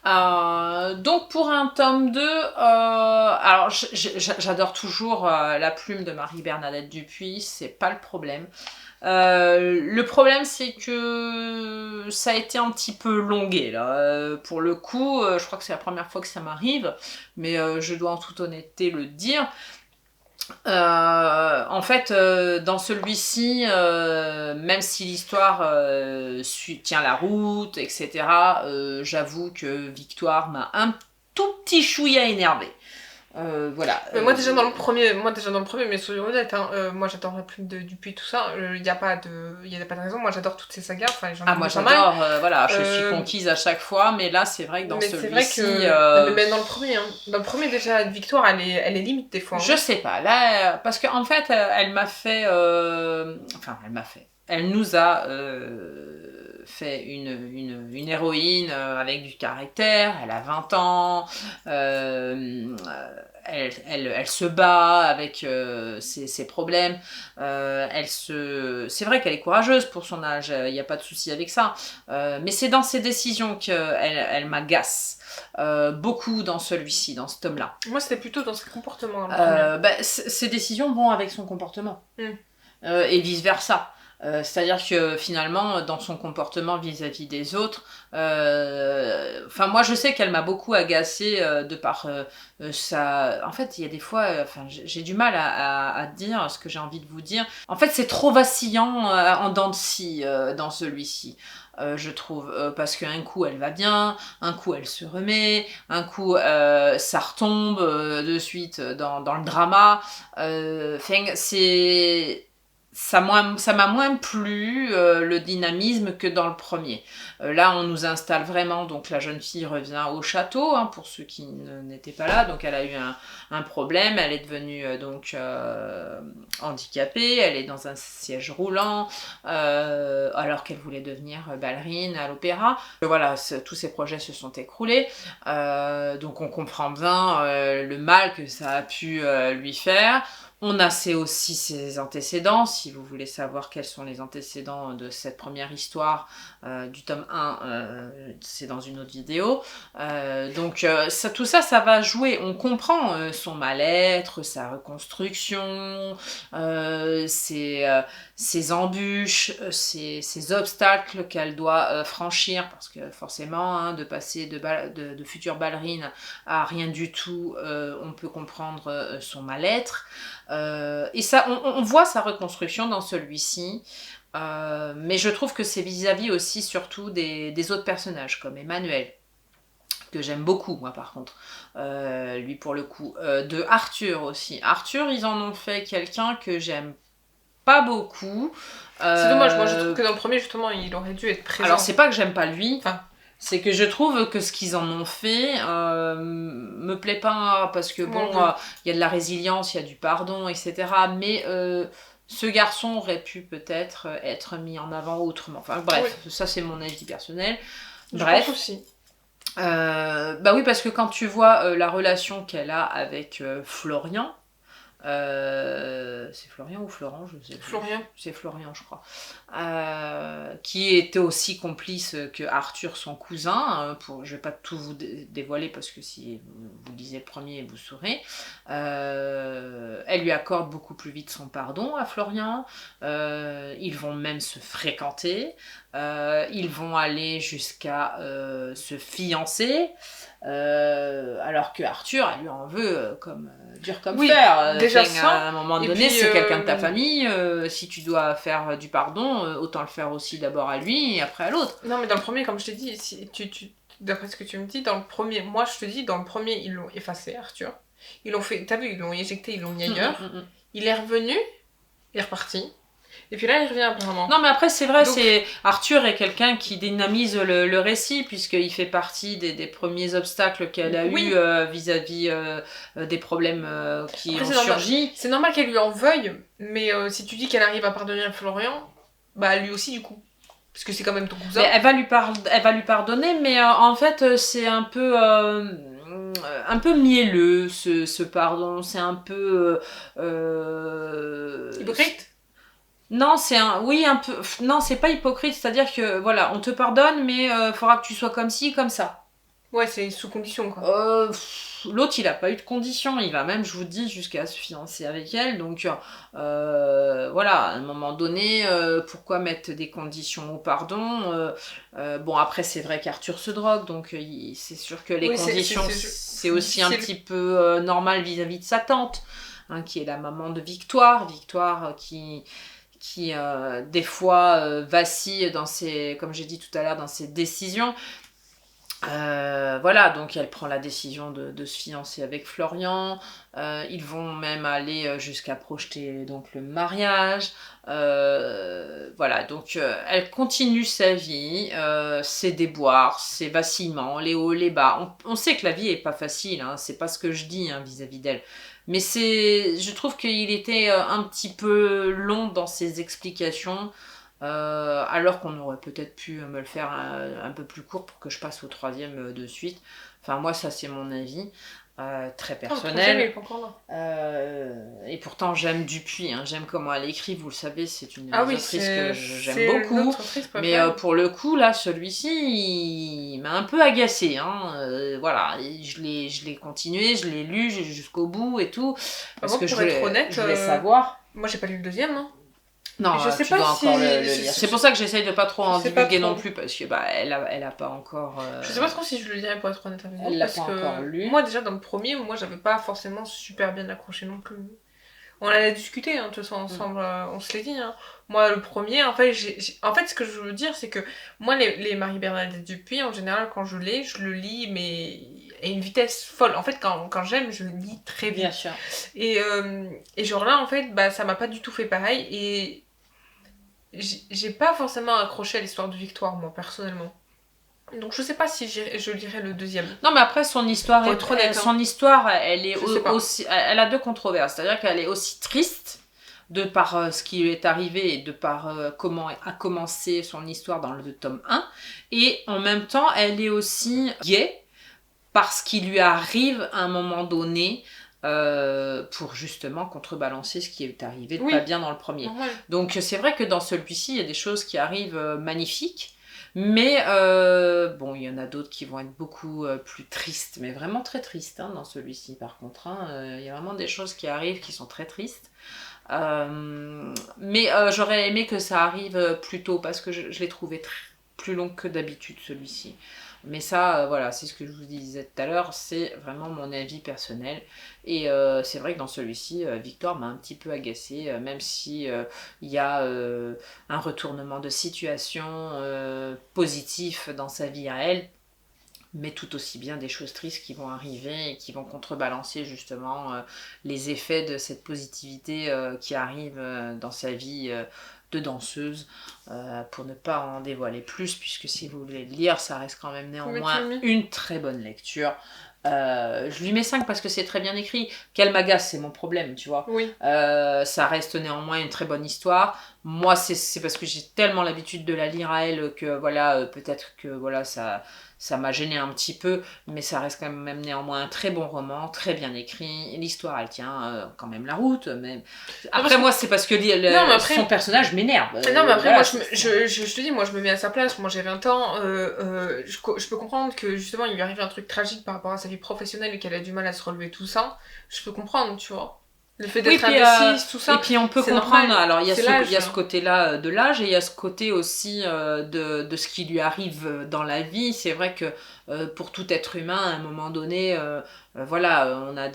Donc pour un tome 2, alors j'adore toujours la plume de Marie-Bernadette Dupuis, c'est pas le problème. Le problème c'est que ça a été un petit peu longué là. Pour le coup, je crois que c'est la première fois que ça m'arrive, mais je dois en toute honnêteté le dire. En fait, dans celui-ci, même si l'histoire tient la route, etc., j'avoue que Victoire m'a un tout petit chouïa énervé. Voilà. Mais moi déjà dans le premier, mais soyons honnêtes, hein, moi j'adore la plume de Dupuis, tout ça, il n'y a pas de raison, moi j'adore toutes ces sagas, enfin j'en ai moi j'adore, voilà, je suis conquise à chaque fois, mais là c'est vrai que dans celui-ci... Non, mais dans le premier déjà, Victoire, elle est limite des fois. Hein. Je sais pas, là, parce qu'en fait, elle nous a fait une héroïne avec du caractère, elle a 20 ans, elle se bat avec ses problèmes, c'est vrai qu'elle est courageuse pour son âge, il n'y a pas de souci avec ça, mais c'est dans ses décisions qu'elle m'agace. Beaucoup dans celui-ci, dans ce tome-là. Moi, c'était plutôt dans ses comportements. Dans ses décisions vont avec son comportement. Et vice-versa. C'est-à-dire que finalement, dans son comportement vis-à-vis des autres, moi je sais qu'elle m'a beaucoup agacée de par ça. En fait, il y a des fois, j'ai du mal à dire ce que j'ai envie de vous dire. En fait, c'est trop vacillant en dents de scie dans celui-ci. Je trouve, parce qu'un coup elle va bien, un coup elle se remet, un coup ça retombe de suite dans le drama. Ça m'a moins plu le dynamisme que dans le premier. Là, on nous installe vraiment, donc la jeune fille revient au château, hein, pour ceux qui n'étaient pas là, donc elle a eu un problème, elle est devenue handicapée, elle est dans un siège roulant, alors qu'elle voulait devenir ballerine à l'opéra. Voilà, tous ces projets se sont écroulés, donc on comprend bien le mal que ça a pu lui faire. On a aussi ses antécédents, si vous voulez savoir quels sont les antécédents de cette première histoire du tome 1, c'est dans une autre vidéo. Tout ça va jouer. On comprend son mal-être, sa reconstruction, ses embûches, ses obstacles qu'elle doit franchir, parce que forcément, hein, de passer de future ballerine à rien du tout, on peut comprendre son mal-être. Et ça, on voit sa reconstruction dans celui-ci, mais je trouve que c'est vis-à-vis aussi surtout des autres personnages, comme Emmanuel, que j'aime beaucoup, moi, par contre, lui pour le coup, de Arthur aussi. Arthur, ils en ont fait quelqu'un que j'aime pas beaucoup. C'est dommage, moi je trouve que dans le premier, justement, il aurait dû être présent. Alors, c'est pas que j'aime pas lui, c'est que je trouve que ce qu'ils en ont fait me plaît pas, parce que bon, y a de la résilience, il y a du pardon, etc. Mais ce garçon aurait pu peut-être être mis en avant autrement. Enfin bref, ça c'est mon avis personnel. Bref. Je pense aussi. Oui, parce que quand tu vois la relation qu'elle a avec Florian, c'est Florian ou Florent, je sais plus. Florian. C'est Florian, je crois. Qui était aussi complice que Arthur, son cousin. Je vais pas tout vous dévoiler, parce que si vous lisez le premier, vous saurez. Elle lui accorde beaucoup plus vite son pardon à Florian. Ils vont même se fréquenter. Ils vont aller jusqu'à se fiancer. Alors que Arthur, elle lui en veut dur comme fer. Déjà ça. À un moment donné, c'est quelqu'un de ta famille. Si tu dois faire du pardon, autant le faire aussi d'abord à lui et après à l'autre. Non, mais dans le premier, comme je t'ai dit, d'après ce que tu me dis, dans le premier, moi je te dis, dans le premier, ils l'ont effacé, Arthur. Ils l'ont fait, t'as vu, ils l'ont éjecté, ils l'ont mis ailleurs. Il est revenu, il est reparti. Et puis là, il revient apparemment. Non, mais après, c'est vrai, Arthur est quelqu'un qui dynamise le récit, puisqu'il fait partie des premiers obstacles qu'elle a eu vis-à-vis des problèmes qui ont surgi. C'est normal qu'elle lui en veuille, mais si tu dis qu'elle arrive à pardonner à Florian, bah lui aussi du coup. Parce que c'est quand même ton cousin. Mais elle va lui pardonner, mais en fait, c'est un peu mielleux, ce pardon. C'est un peu... hypocrite. Non, un peu. Non, c'est pas hypocrite, c'est-à-dire que voilà, on te pardonne, mais faudra que tu sois comme ci, comme ça. Ouais, c'est sous condition quoi. L'autre, il a pas eu de condition, il va même, je vous dis, jusqu'à se fiancer avec elle, donc voilà, à un moment donné, pourquoi mettre des conditions au pardon bon, après, c'est vrai qu'Arthur se drogue, donc c'est sûr que les conditions, c'est aussi un petit peu normal vis-à-vis de sa tante, hein, qui est la maman de Victoire, qui des fois vacille comme j'ai dit tout à l'heure, dans ses décisions. Voilà, donc elle prend la décision de se fiancer avec Florian. Ils vont même aller jusqu'à projeter donc le mariage. Voilà, donc elle continue sa vie, ses déboires, ses vacillements, les hauts, les bas. On sait que la vie est pas facile, hein, c'est pas ce que je dis vis-à-vis d'elle. Mais je trouve qu'il était un petit peu long dans ses explications. alors qu'on aurait peut-être pu me le faire un peu plus court pour que je passe au troisième de suite. Enfin, moi, ça, c'est mon avis. Très personnel. Et pourtant j'aime Dupuis, hein. J'aime comment elle écrit, vous le savez, c'est une autrice que j'aime beaucoup. Mais pour le coup, là, celui-ci, il m'a un peu agacée. Hein. Voilà, et je l'ai continué, je l'ai lu jusqu'au bout et tout. Parce que je voulais savoir. Moi, j'ai pas lu le deuxième, hein. Non, je sais pas dois encore le lire. C'est pour ça que j'essaye de pas trop en divulguer non plus, parce que elle a pas encore... Je sais pas trop si je le lirais pour être honnête avec vous. Elle l'a pas encore lu. Moi, déjà, dans le premier, moi, j'avais pas forcément super bien accroché non plus. On en a discuté, hein, de toute façon, ensemble, on se l'est dit. Hein. Moi, le premier, en fait, en fait, ce que je veux dire, c'est que moi, les Marie-Bernadette Dupuis, en général, quand je le lis, mais à une vitesse folle. En fait, quand j'aime, je le lis très vite. Bien sûr. Et genre là, en fait, ça m'a pas du tout fait pareil. Et j'ai pas forcément accroché à l'histoire de Victoire, moi, personnellement. Donc je sais pas si je lirais le deuxième. Non, mais après son histoire, elle est aussi, elle a deux controverses. C'est-à-dire qu'elle est aussi triste de par ce qui lui est arrivé et de par comment a commencé son histoire dans le tome 1. Et en même temps, elle est aussi gaie parce qu'il lui arrive à un moment donné pour justement contrebalancer ce qui est arrivé de pas bien dans le premier. Ouais. Donc c'est vrai que dans celui-ci, il y a des choses qui arrivent magnifiques. Mais bon, il y en a d'autres qui vont être beaucoup plus tristes, mais vraiment très tristes dans celui-ci par contre. Il y a vraiment des choses qui arrivent qui sont très tristes. Mais j'aurais aimé que ça arrive plus tôt parce que je l'ai trouvé plus long que d'habitude celui-ci. Mais ça, voilà, c'est ce que je vous disais tout à l'heure, c'est vraiment mon avis personnel. Et c'est vrai que dans celui-ci, Victoire m'a un petit peu agacée, même si il y a un retournement de situation positif dans sa vie à elle, mais tout aussi bien des choses tristes qui vont arriver et qui vont contrebalancer justement les effets de cette positivité qui arrive dans sa vie de danseuse, pour ne pas en dévoiler plus, puisque si vous voulez le lire, ça reste quand même néanmoins une très bonne lecture. Je lui mets 5 parce que c'est très bien écrit. Qu'elle m'agace, c'est mon problème, tu vois. Oui. Ça reste néanmoins une très bonne histoire. Moi, c'est parce que j'ai tellement l'habitude de la lire à elle que voilà, peut-être que voilà, ça m'a gêné un petit peu, mais ça reste quand même néanmoins un très bon roman, très bien écrit. L'histoire, elle tient quand même la route. Mais... Après, moi, c'est parce que son personnage m'énerve. Non, mais après, voilà, moi, je te dis, moi, je me mets à sa place. Moi, j'ai 20 ans. Je peux comprendre que, justement, il lui arrive un truc tragique par rapport à sa vie professionnelle et qu'elle a du mal à se relever tout ça. Je peux comprendre, tu vois. Le fait d'être indécise, tout ça. Et puis on peut comprendre, normal. Alors il y a ce côté-là de l'âge et il y a ce côté aussi de ce qui lui arrive dans la vie. C'est vrai que pour tout être humain, à un moment donné, voilà, on a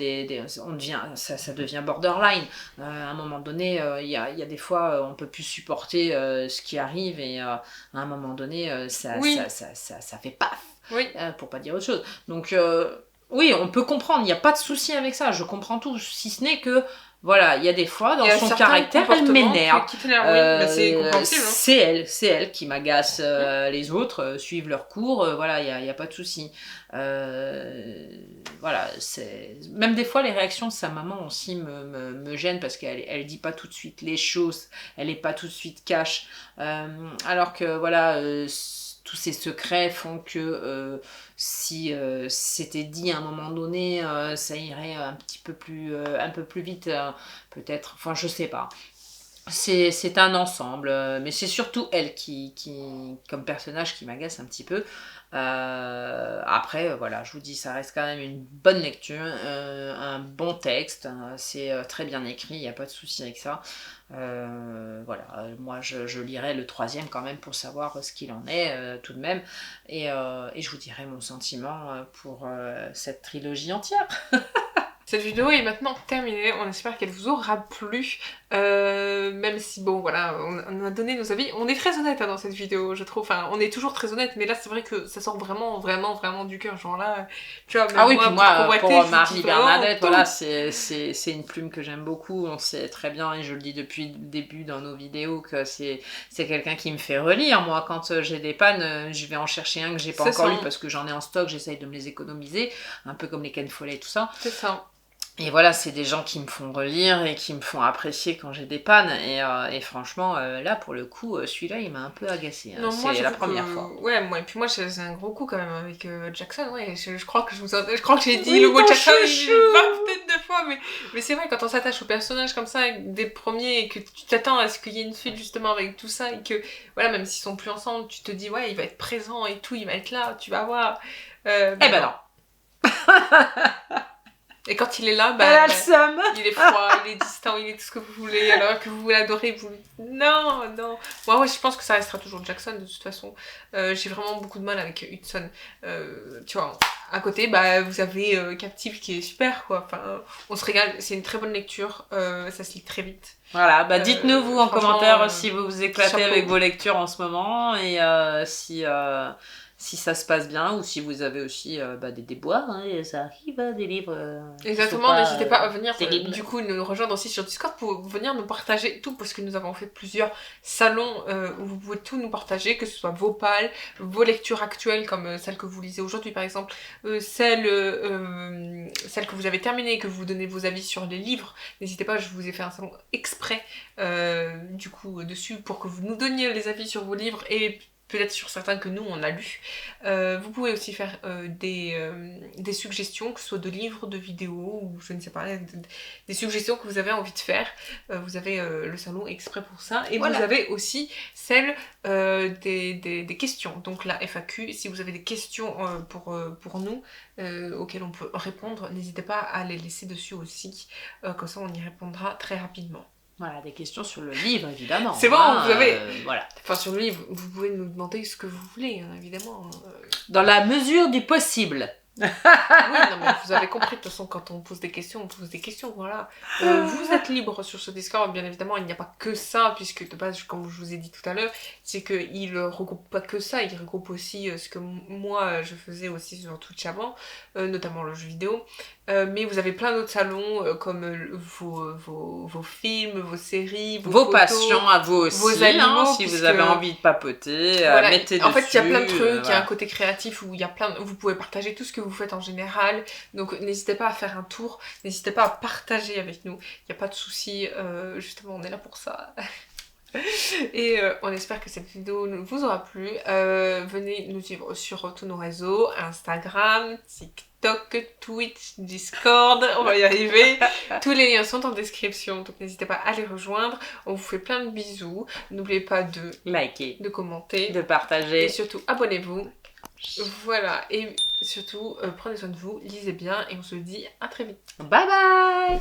ça devient borderline. À un moment donné, il y a des fois, on peut plus supporter ce qui arrive et à un moment donné, ça fait paf, pour pas dire autre chose. Donc oui, on peut comprendre, il n'y a pas de souci avec ça, je comprends tout, si ce n'est que, voilà, il y a des fois, dans son caractère, elle m'énerve. C'est elle qui m'agace. Les autres suivent leur cours, voilà, il n'y a pas de souci. Voilà, même des fois, les réactions de sa maman aussi me gênent parce qu'elle dit pas tout de suite les choses, elle est pas tout de suite cash. Alors que, voilà... tous ces secrets font que si c'était dit à un moment donné, ça irait un peu plus vite, peut-être. Enfin, je sais pas. C'est un ensemble, mais c'est surtout elle qui comme personnage qui m'agace un petit peu. Après, voilà, je vous dis, ça reste quand même une bonne lecture, un bon texte, c'est très bien écrit, il n'y a pas de souci avec ça. Voilà, moi je lirai le troisième quand même pour savoir ce qu'il en est tout de même, et je vous dirai mon sentiment pour cette trilogie entière. Cette vidéo est maintenant terminée, on espère qu'elle vous aura plu, même si bon voilà, on a donné nos avis, on est très honnête dans cette vidéo je trouve, enfin on est toujours très honnête, mais là c'est vrai que ça sort vraiment du cœur, genre là, tu vois, même pour Marie-Bernadette, voilà, c'est une plume que j'aime beaucoup, on sait très bien, et je le dis depuis le début dans nos vidéos, que c'est quelqu'un qui me fait relire, moi quand j'ai des pannes, je vais en chercher un que j'ai pas encore lu, parce que j'en ai en stock, j'essaye de me les économiser, un peu comme les Ken Follett et tout ça. C'est ça. Et voilà, c'est des gens qui me font relire et qui me font apprécier quand j'ai des pannes. Et franchement, là, pour le coup, celui-là, il m'a un peu agacé. Non, moi, C'est la j'avoue première que... fois. Ouais, moi, et puis moi, c'est un gros coup quand même avec Jackson, ouais. Je crois que je crois que j'ai dit Oui, le mot ton Jackson chouchou. 20 peut-être deux fois, mais c'est vrai, quand on s'attache au personnage comme ça, des premiers, et que tu t'attends à ce qu'il y ait une suite justement avec tout ça, et que, voilà, même s'ils sont plus ensemble, tu te dis, ouais, il va être présent et tout, il va être là, tu vas voir. Eh ben non. Et quand il est là, Elle a le seum. il est froid, il est distant, il est tout ce que vous voulez, alors que vous l'adorez, vous... Non, non. Moi, ouais, je pense que ça restera toujours Jackson, de toute façon. J'ai vraiment beaucoup de mal avec Hudson. Tu vois, à côté, vous avez Captive qui est super, quoi. Enfin, on se régale, c'est une très bonne lecture, ça se lit très vite. Voilà, dites-nous vous en commentaire si vous vous éclatez chapeau. avec vos lectures en ce moment et si ça se passe bien ou si vous avez aussi des déboires, hein, et ça arrive, des livres. Exactement, n'hésitez pas à venir terribles. du coup nous rejoindre aussi sur Discord pour venir nous partager tout, parce que nous avons fait plusieurs salons où vous pouvez tout nous partager, que ce soit vos pales, vos lectures actuelles comme celle que vous lisez aujourd'hui par exemple, celle que vous avez terminée, que vous donnez vos avis sur les livres. N'hésitez pas, je vous ai fait un salon exprès du coup dessus pour que vous nous donniez les avis sur vos livres et peut-être sur certains que nous on a lus. Vous pouvez aussi faire des suggestions, que ce soit de livres, de vidéos, ou je ne sais pas, des suggestions que vous avez envie de faire. Vous avez le salon exprès pour ça. Et voilà. Vous avez aussi celle des questions, donc la FAQ. Si vous avez des questions pour nous, auxquelles on peut répondre, n'hésitez pas à les laisser dessus aussi. Comme ça, on y répondra très rapidement. Voilà, des questions sur le livre, évidemment. C'est bon, vous avez... voilà. Enfin, sur le livre, vous pouvez nous demander ce que vous voulez, hein, évidemment. Dans la mesure du possible. Oui, non, mais vous avez compris, de toute façon, quand on pose des questions, voilà. Vous êtes libre sur ce Discord, bien évidemment, il n'y a pas que ça, puisque de base, comme je vous ai dit tout à l'heure, c'est qu'il regroupe pas que ça, il regroupe aussi ce que moi, je faisais aussi sur Twitch avant, notamment le jeu vidéo. Mais vous avez plein d'autres salons, comme vos films, vos séries, vos photos, passions à vous aussi, vos animaux, si vous avez envie de papoter, voilà. mettez dessus. En fait, il y a plein de trucs, il y a un côté créatif où il y a vous pouvez partager tout ce que vous faites en général, donc n'hésitez pas à faire un tour, n'hésitez pas à partager avec nous, il n'y a pas de souci, justement on est là pour ça. Et on espère que cette vidéo vous aura plu. Venez nous suivre sur tous nos réseaux, Instagram, TikTok, Twitch, Discord, on va y arriver. Tous les liens sont en description, donc n'hésitez pas à les rejoindre. On vous fait plein de bisous. N'oubliez pas de liker, de commenter, de partager et surtout abonnez-vous. Voilà, et surtout prenez soin de vous, lisez bien et on se dit à très vite. Bye bye.